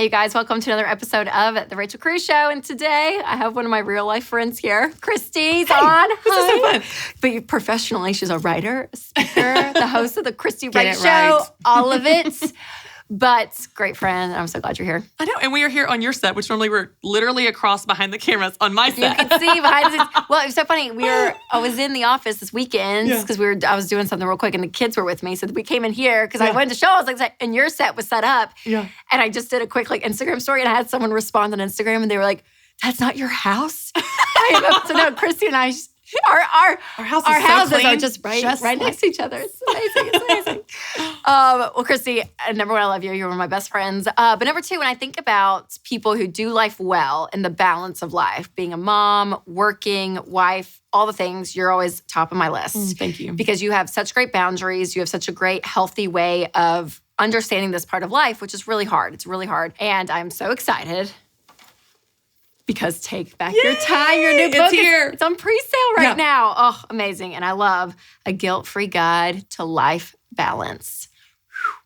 you guys. Welcome to another episode of The Rachel Cruze Show. And today I have one of my real life friends here. Christy's on. This is so fun. But professionally, she's a writer, a speaker, the host of the Christy Wright Show, right. all of it. But great friend. I'm so glad you're here. I know. And we are here on your set, which normally we're literally across behind the cameras on my set. You can see behind the scenes. Well, it was so funny. I was in the office this weekend because I was doing something real quick and the kids were with me. So we came in here because I wanted to show. I was like, and your set was set up. Yeah. And I just did a quick Instagram story and I had someone respond on Instagram and they were like, that's not your house? So no, Christy and I... Our houses are just right next to each other. It's amazing. It's amazing. Well, Christy, number one, I love you. You're one of my best friends. But number two, when I think about people who do life well and the balance of life, being a mom, working, wife, all the things, you're always top of my list. Thank you. Because you have such great boundaries. You have such a great, healthy way of understanding this part of life, which is really hard. It's really hard. And I'm so excited. Because Take Back Your Time, your new book, it's on pre-sale right now. Oh, amazing. And I love a guilt-free guide to life balance.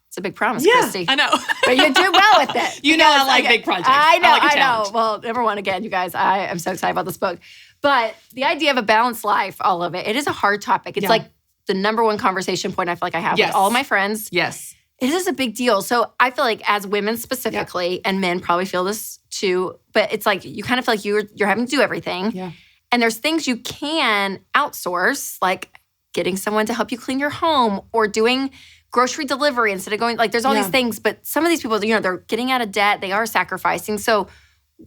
It's a big promise, Christy. I know. But you do well with it. You know I like big projects. I know, like a know. Well, number one, again, you guys, I am so excited about this book. But the idea of a balanced life, all of it is a hard topic. It's like the number one conversation point I feel like I have with all of my friends. Yes. It is a big deal. So I feel like as women specifically, and men probably feel this too, but it's like you kind of feel like you're having to do everything. Yeah. And there's things you can outsource, like getting someone to help you clean your home or doing grocery delivery instead of going, there's all these things. But some of these people, they're getting out of debt. They are sacrificing. So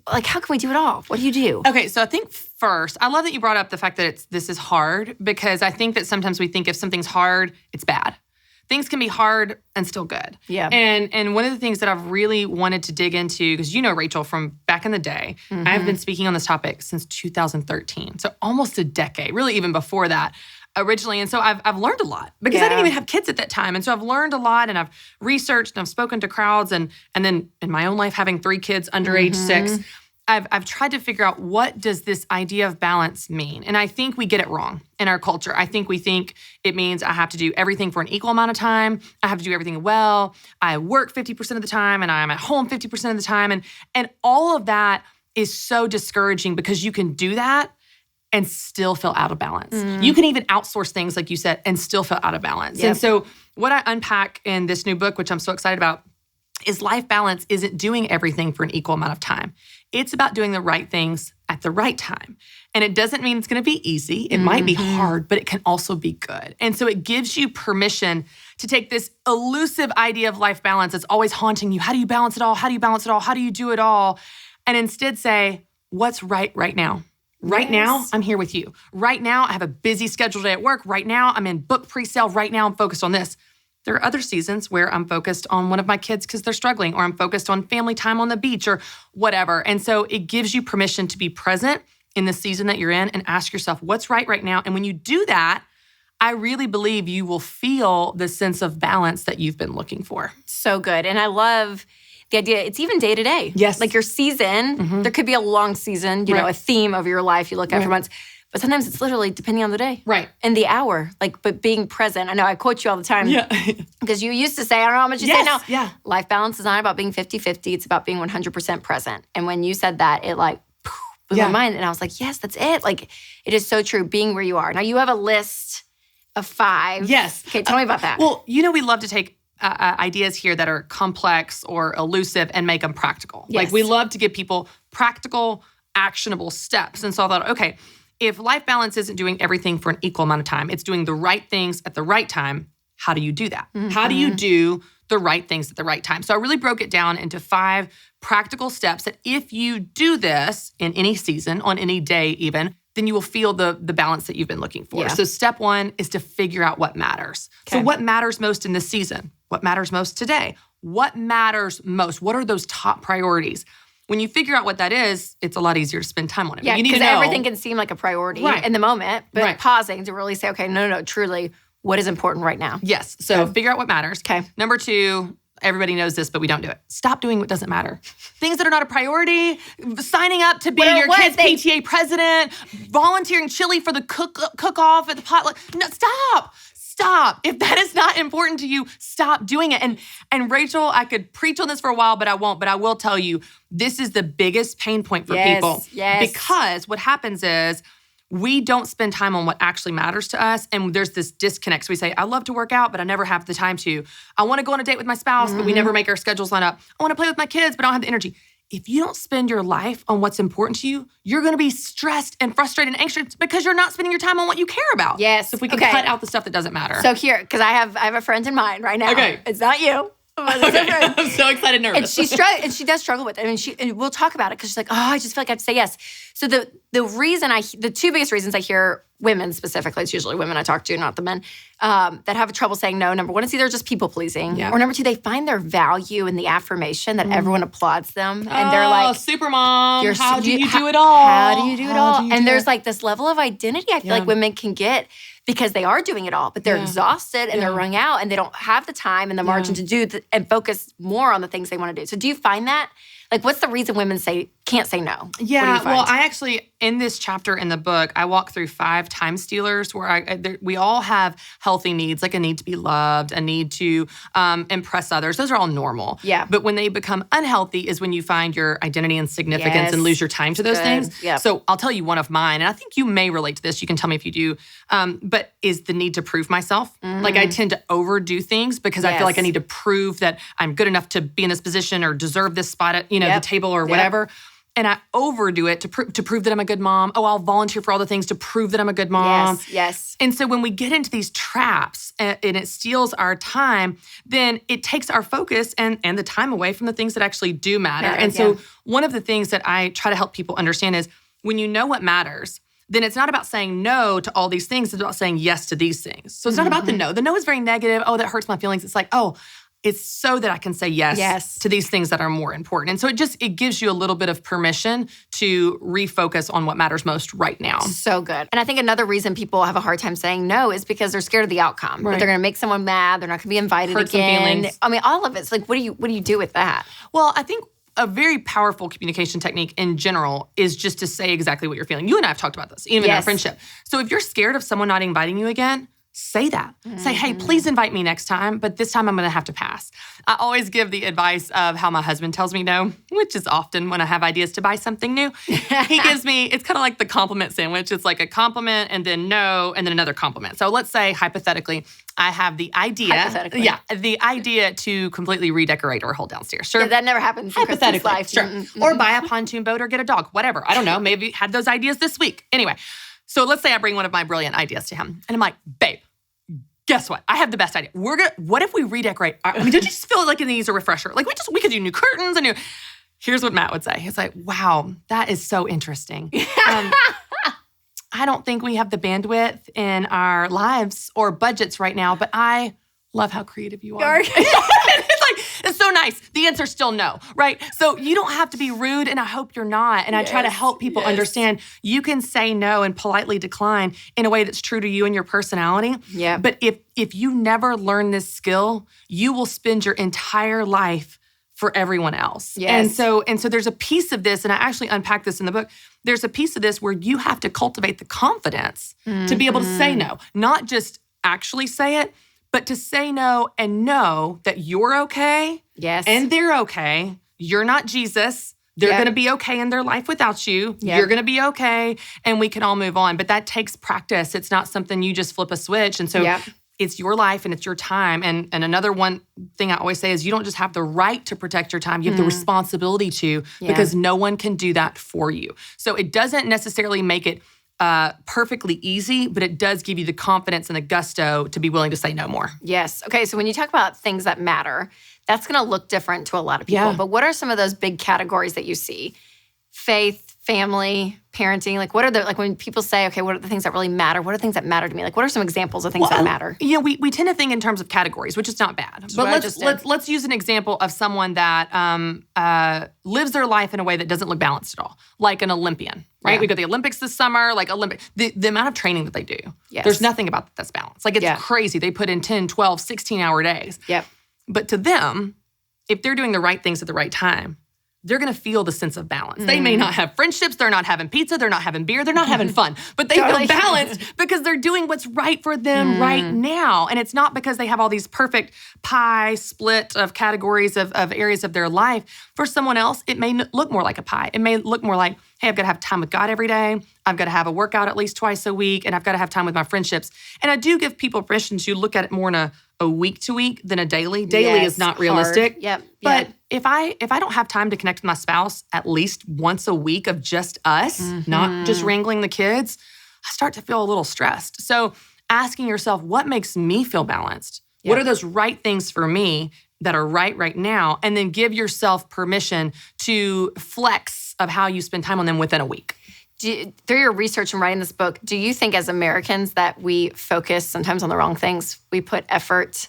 how can we do it all? What do you do? Okay, so I think first, I love that you brought up the fact that this is hard because I think that sometimes we think if something's hard, it's bad. Things can be hard and still good. Yeah. And one of the things that I've really wanted to dig into, because you know Rachel from back in the day, I've been speaking on this topic since 2013. So almost a decade, really even before that originally. And so I've learned a lot because I didn't even have kids at that time. And so I've learned a lot and I've researched and I've spoken to crowds and then in my own life having 3 kids under age 6, I've tried to figure out what does this idea of balance mean? And I think we get it wrong in our culture. I think we think it means I have to do everything for an equal amount of time. I have to do everything well. I work 50% of the time and I'm at home 50% of the time. And all of that is so discouraging because you can do that and still feel out of balance. You can even outsource things, like you said, and still feel out of balance. Yep. And so what I unpack in this new book, which I'm so excited about, is life balance isn't doing everything for an equal amount of time. It's about doing the right things at the right time. And it doesn't mean it's going to be easy. It might be hard, but it can also be good. And so it gives you permission to take this elusive idea of life balance that's always haunting you. How do you balance it all? How do you balance it all? How do you do it all? And instead say, what's right now? Right now, I'm here with you. Right now, I have a busy scheduled day at work. Right now, I'm in book pre-sale. Right now, I'm focused on this. There are other seasons where I'm focused on one of my kids because they're struggling, or I'm focused on family time on the beach or whatever. And so it gives you permission to be present in the season that you're in and ask yourself, what's right now? And when you do that, I really believe you will feel the sense of balance that you've been looking for. So good. And I love the idea, it's even day to day. Yes. Like your season, there could be a long season, you know, a theme of your life you look at for months. But sometimes it's literally depending on the day. Right. And the hour. But being present. I know I quote you all the time. Yeah. Because you used to say, I don't know how much you say now. Yeah. Life balance is not about being 50-50. It's about being 100% present. And when you said that, it blew my mind. And I was like, yes, that's it. It is so true, being where you are. Now, you have a list of 5. Yes. Okay, tell me about that. Well, we love to take ideas here that are complex or elusive and make them practical. Yes. We love to give people practical, actionable steps. And so I thought, okay, if life balance isn't doing everything for an equal amount of time, it's doing the right things at the right time, how do you do that? How do you do the right things at the right time? So I really broke it down into 5 practical steps that if you do this in any season, on any day even, then you will feel the balance that you've been looking for. Yeah. So step 1 is to figure out what matters. Okay. So what matters most in this season? What matters most today? What matters most? What are those top priorities? When you figure out what that is, it's a lot easier to spend time on it. Yeah, because everything can seem like a priority in the moment, but pausing to really say, okay, no, truly, what is important right now? Yes. So figure out what matters. Okay. Number 2, everybody knows this, but we don't do it. Stop doing what doesn't matter. Things that are not a priority, signing up to be your kid's PTA president, volunteering chili for the cook-off at the potluck. No, stop. stop. If that is not important to you, stop doing it. And Rachel, I could preach on this for a while, but I won't. But I will tell you, this is the biggest pain point for people. Yes. Because what happens is we don't spend time on what actually matters to us. And there's this disconnect. So we say, I love to work out, but I never have the time to. I want to go on a date with my spouse, but we never make our schedules line up. I want to play with my kids, but I don't have the energy. If you don't spend your life on what's important to you, you're going to be stressed and frustrated and anxious because you're not spending your time on what you care about. Yes. So if we can cut out the stuff that doesn't matter. So here, because I have a friend in mind right now. Okay. It's not you. Okay. I'm so excited and nervous. And she does struggle with it. I mean, and we'll talk about it because she's like, I just feel like I have to say yes. So the two biggest reasons I hear women specifically, it's usually women I talk to, not the men, that have trouble saying no. Number one, it's either just people pleasing, or number two, they find their value in the affirmation that everyone applauds them, and they're like, "Super mom, how do you do it all? How do you do it all?" And there's like this level of identity I feel like women can get because they are doing it all, but they're exhausted and they're wrung out, and they don't have the time and the margin to do and focus more on the things they want to do. So do you find that? Like, what's the reason women can't say no? Yeah, well, I actually, in this chapter in the book, I walk through 5 time stealers where we all have healthy needs, like a need to be loved, a need to impress others. Those are all normal. Yeah. But when they become unhealthy is when you find your identity and significance and lose your time to those things. Yep. So I'll tell you one of mine, and I think you may relate to this. You can tell me if you do. But is the need to prove myself. Like I tend to overdo things because I feel like I need to prove that I'm good enough to be in this position or deserve this spot at, the table or whatever. And I overdo it to prove that I'm a good mom. Oh, I'll volunteer for all the things to prove that I'm a good mom. Yes. And so when we get into these traps and it steals our time, then it takes our focus and the time away from the things that actually do matter. And so one of the things that I try to help people understand is when you know what matters, then it's not about saying no to all these things. It's about saying yes to these things. So it's not about the no. The no is very negative. Oh, that hurts my feelings. It's like, it's so that I can say yes to these things that are more important. And so it gives you a little bit of permission to refocus on what matters most right now. So good. And I think another reason people have a hard time saying no is because they're scared of the outcome. Right. They're going to make someone mad. They're not going to be invited Hurt again. Some feelings. I mean, all of it. It's like, what do you do with that? Well, I think a very powerful communication technique in general is just to say exactly what you're feeling. You and I have talked about this, even in our friendship. So if you're scared of someone not inviting you again, say that. Say, hey, please invite me next time, but this time I'm going to have to pass. I always give the advice of how my husband tells me no, which is often when I have ideas to buy something new. He gives me, it's kind of like the compliment sandwich. It's like a compliment and then no, and then another compliment. So let's say, hypothetically, I have the idea. The idea to completely redecorate our whole downstairs. Sure. Yeah, that never happens in Christy's life. Sure. Or buy a pontoon boat or get a dog, whatever. I don't know. Maybe had those ideas this week. Anyway. So let's say I bring one of my brilliant ideas to him. And I'm like, babe, guess what? I have the best idea. What if we redecorate? Don't you just feel like it needs a refresher? Like we could do new curtains and Here's what Matt would say. He's like, wow, that is so interesting. I don't think we have the bandwidth in our lives or budgets right now, but I love how creative you are. It's so nice. The answer's still no, right? So you don't have to be rude, and I hope you're not. And I try to help people understand you can say no and politely decline in a way that's true to you and your personality. Yeah. But if you never learn this skill, you will spend your entire life for everyone else. Yes. And so there's a piece of this, and I actually unpack this in the book. There's a piece of this where you have to cultivate the confidence to be able to say no, not just actually say it, but to say no and know that you're okay and they're okay. You're not Jesus. They're going to be okay in their life without you. You're going to be okay, and we can all move on. But that takes practice. It's not something you just flip a switch. And so it's your life and it's your time. And another one thing I always say is you don't just have the right to protect your time. You have the responsibility to because no one can do that for you. So it doesn't necessarily make it perfectly easy, but it does give you the confidence and the gusto to be willing to say no more. Yes. Okay, so when you talk about things that matter, that's going to look different to a lot of people. But what are some of those big categories that you see? Faith, family, parenting. Like, what are when people say, okay, what are the things that really matter? What are the things that matter to me? Like, what are some examples of things that matter? We tend to think in terms of categories, which is not bad. But let's use an example of someone that lives their life in a way that doesn't look balanced at all, like an Olympian, right? We got the Olympics this summer, the amount of training that they do. There's nothing about that's balanced. Like, it's crazy. They put in 10, 12, 16-hour days. Yep. But to them, if they're doing the right things at the right time, they're going to feel the sense of balance. They may not have friendships. They're not having pizza. They're not having beer. They're not having fun. But they feel balanced because they're doing what's right for them right now. And it's not because they have all these perfect pie split of categories of areas of their life. For someone else, it may look more like a pie. It may look more like, hey, I've got to have time with God every day. I've got to have a workout at least twice a week. And I've got to have time with my friendships. And I do give people permission to look at it more in a week to week than a daily. Daily is not realistic. But if I don't have time to connect with my spouse at least once a week of just us, not just wrangling the kids, I start to feel a little stressed. So asking yourself, what makes me feel balanced? What are those right things for me that are right now? And then give yourself permission to flex of how you spend time on them within a week. Through your research and writing this book, do you think as Americans that we focus sometimes on the wrong things? We put effort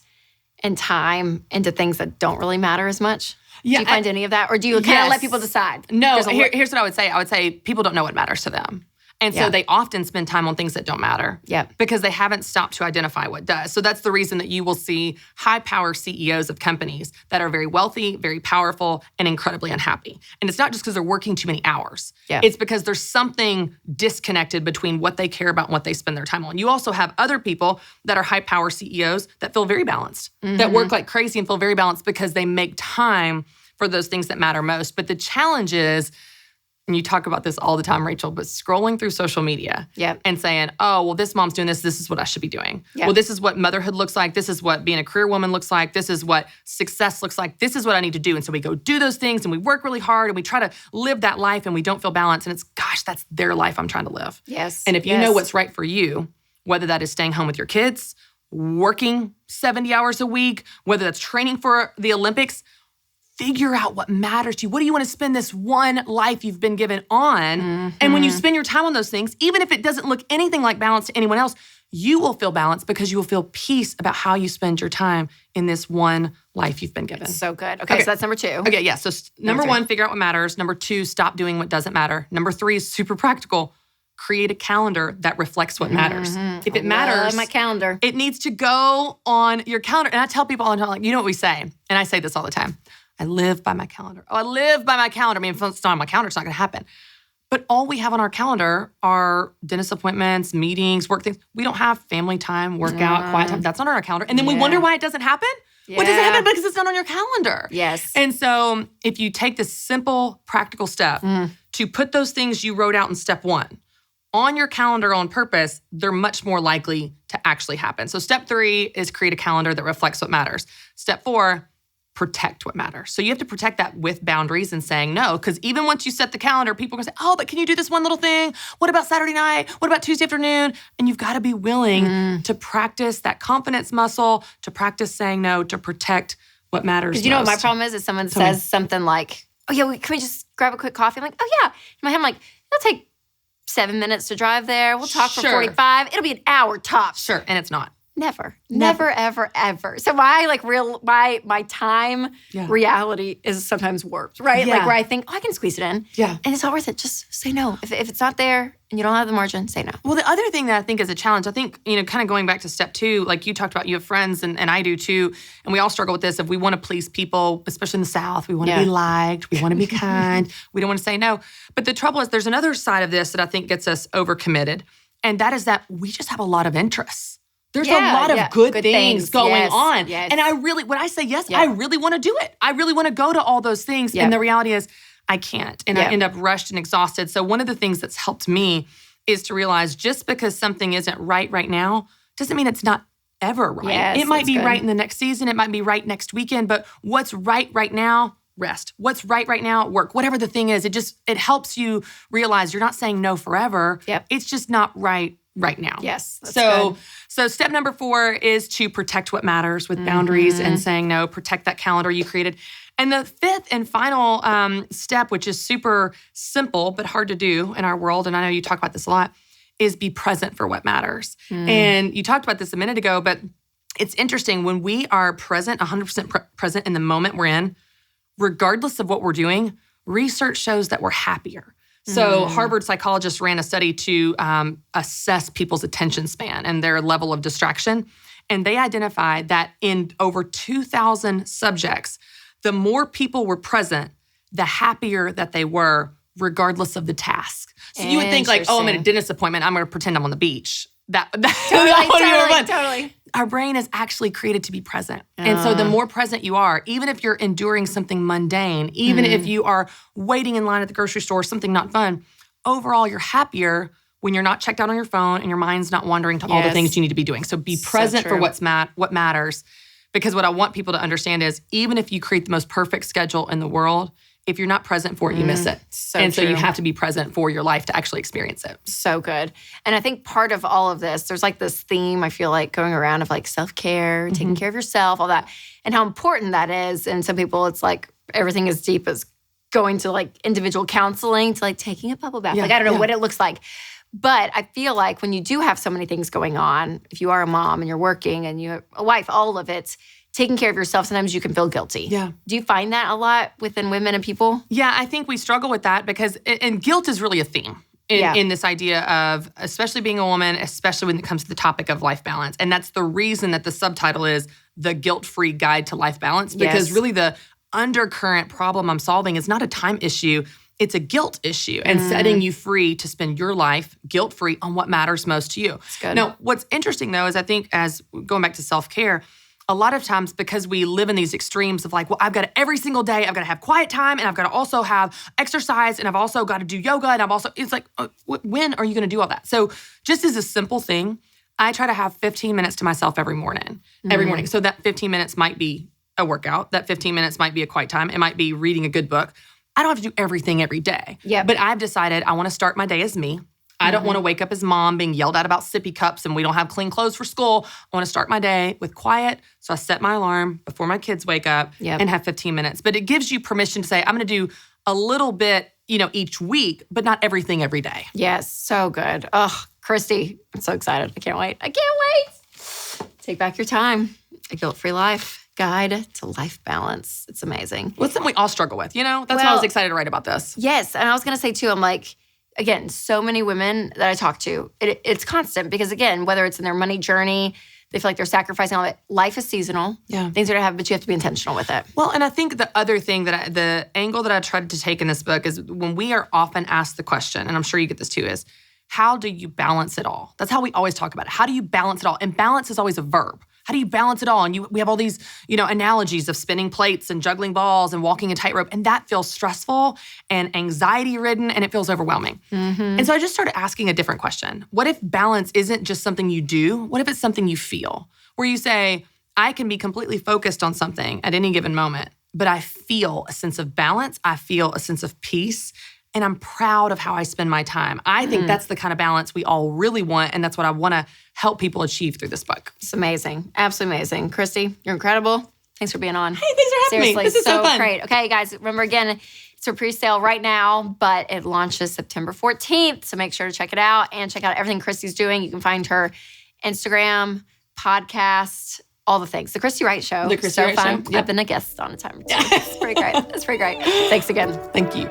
and time into things that don't really matter as much? Yeah, do you find any of that? Or do you kind of let people decide? No, here's what I would say. I would say people don't know what matters to them. And so they often spend time on things that don't matter because they haven't stopped to identify what does. So that's the reason that you will see high-power CEOs of companies that are very wealthy, very powerful, and incredibly unhappy. And it's not just because they're working too many hours. It's because there's something disconnected between what they care about and what they spend their time on. You also have other people that are high-power CEOs that feel very balanced, that work like crazy and feel very balanced because they make time for those things that matter most. But the challenge is, and you talk about this all the time, Rachel, but scrolling through social media and saying, oh, well, this mom's doing this. This is what I should be doing. Well, this is what motherhood looks like. This is what being a career woman looks like. This is what success looks like. This is what I need to do. And so we go do those things and we work really hard and we try to live that life and we don't feel balanced. And it's, gosh, that's their life I'm trying to live. And if you know what's right for you, whether that is staying home with your kids, working 70 hours a week, whether that's training for the Olympics, figure out what matters to you. What do you want to spend this one life you've been given on? And when you spend your time on those things, even if it doesn't look anything like balance to anyone else, you will feel balanced because you will feel peace about how you spend your time in this one life you've been given. So good. Okay, so that's number 2. Okay, yeah. So number 1, figure out what matters. Number 2, stop doing what doesn't matter. Number 3 is super practical. Create a calendar that reflects what matters. If it matters, my calendar. It needs to go on your calendar. And I tell people all the time, like, you know what we say? And I say this all the time. I live by my calendar. Oh, I live by my calendar. I mean, if it's not on my calendar, it's not going to happen. But all we have on our calendar are dentist appointments, meetings, work things. We don't have family time, workout, quiet time. That's not on our calendar. And then we wonder why it doesn't happen. Well, it doesn't happen because it's not on your calendar. And so if you take this simple, practical step to put those things you wrote out in step 1 on your calendar on purpose, they're much more likely to actually happen. So step 3 is create a calendar that reflects what matters. Step 4, protect what matters. So you have to protect that with boundaries and saying no, because even once you set the calendar, people are going to say, oh, but can you do this one little thing? What about Saturday night? What about Tuesday afternoon? And you've got to be willing to practice that confidence muscle, to practice saying no, to protect what matters. Because you know what my problem is someone says something like, oh yeah, can we just grab a quick coffee? I'm like, oh yeah. In my head, I'm like, it'll take 7 minutes to drive there. We'll talk for 45. It'll be an hour tops. And it's not. Never, ever, ever. So my time reality is sometimes warped, right? Like where I think, oh, I can squeeze it in. And it's not worth it. Just say no. If it's not there and you don't have the margin, say no. Well, the other thing that I think is a challenge, I think, kind of going back to step 2, like you talked about, you have friends and I do too, and we all struggle with this. If we want to please people, especially in the South, we want to be liked, we want to be kind, we don't want to say no. But the trouble is there's another side of this that I think gets us overcommitted, and that is that we just have a lot of interests. There's a lot of good things going on. And when I say yes, I really want to do it. I really want to go to all those things. And the reality is I can't. And I end up rushed and exhausted. So one of the things that's helped me is to realize just because something isn't right now doesn't mean it's not ever right. It might be right in the next season. It might be right next weekend. But what's right now, rest. What's right now, work. Whatever the thing is, it helps you realize you're not saying no forever. It's just not right now. That's good. So step number 4 is to protect what matters with boundaries and saying no, protect that calendar you created. And the 5th and final step, which is super simple but hard to do in our world, and I know you talk about this a lot, is be present for what matters. And you talked about this a minute ago, but it's interesting. When we are present, 100% present in the moment we're in, regardless of what we're doing, research shows that we're happier. So Harvard psychologists ran a study to assess people's attention span and their level of distraction. And they identified that in over 2,000 subjects, the more people were present, the happier that they were, regardless of the task. So you would think like, oh, I'm at a dentist appointment, I'm going to pretend I'm on the beach. Totally. Our brain is actually created to be present. And so the more present you are, even if you're enduring something mundane, even if you are waiting in line at the grocery store, something not fun, overall you're happier when you're not checked out on your phone and your mind's not wandering to all the things you need to be doing. So be present for what matters. Because what I want people to understand is even if you create the most perfect schedule in the world, if you're not present for it, you miss it. So you have to be present for your life to actually experience it. So good. And I think part of all of this, there's like this theme, I feel like, going around of like self-care, taking care of yourself, all that, and how important that is. And some people, it's like everything as deep as going to like individual counseling to like taking a bubble bath. Like, I don't know what it looks like. But I feel like when you do have so many things going on, if you are a mom and you're working and you have a wife, all of it, taking care of yourself, sometimes you can feel guilty. Yeah. Do you find that a lot within women and people? Yeah, I think we struggle with that because, and guilt is really a theme in this idea of, especially being a woman, especially when it comes to the topic of life balance. And that's the reason that the subtitle is The Guilt-Free Guide to Life Balance, because really the undercurrent problem I'm solving is not a time issue, it's a guilt issue and setting you free to spend your life guilt-free on what matters most to you. That's good. Now, what's interesting though is I think as going back to self-care, a lot of times because we live in these extremes of like, well, I've got to, every single day, I've got to have quiet time and I've got to also have exercise and I've also got to do yoga and it's like, when are you going to do all that? So just as a simple thing, I try to have 15 minutes to myself every morning. So that 15 minutes might be a workout. That 15 minutes might be a quiet time. It might be reading a good book. I don't have to do everything every day. But I've decided I want to start my day as me. I don't want to wake up as mom being yelled at about sippy cups and we don't have clean clothes for school. I want to start my day with quiet. So I set my alarm before my kids wake up and have 15 minutes. But it gives you permission to say, I'm going to do a little bit, each week, but not everything every day. Yes, so good. Oh, Christy, I'm so excited. I can't wait. Take back your time. A guilt-free life. Guide to life balance. It's amazing. Well, it's something we all struggle with, That's why I was excited to write about this. Yes, and I was going to say too, I'm like, again, so many women that I talk to, it's constant because, again, whether it's in their money journey, they feel like they're sacrificing all of it. Life is seasonal. Yeah. Things are going to happen, but you have to be intentional with it. Well, and I think the other thing the angle that I tried to take in this book is when we are often asked the question, and I'm sure you get this too, is how do you balance it all? That's how we always talk about it. How do you balance it all? And balance is always a verb. How do you balance it all? And we have all these, analogies of spinning plates and juggling balls and walking a tightrope. And that feels stressful and anxiety-ridden, and it feels overwhelming. And so I just started asking a different question. What if balance isn't just something you do? What if it's something you feel? Where you say, I can be completely focused on something at any given moment, but I feel a sense of balance. I feel a sense of peace. And I'm proud of how I spend my time. I think that's the kind of balance we all really want, and that's what I want to help people achieve through this book. It's amazing. Absolutely amazing. Christy, you're incredible. Thanks for being on. Hey, thanks for having me. This is so fun. Great. Okay, guys, remember again, it's for pre-sale right now, but it launches September 14th, so make sure to check it out and check out everything Christy's doing. You can find her Instagram, podcast, all the things. The Christy Wright Show. The Christy Wright Show. Yep. I've been a guest on a time or two. It's pretty great. It's pretty great. Thanks again. Thank you.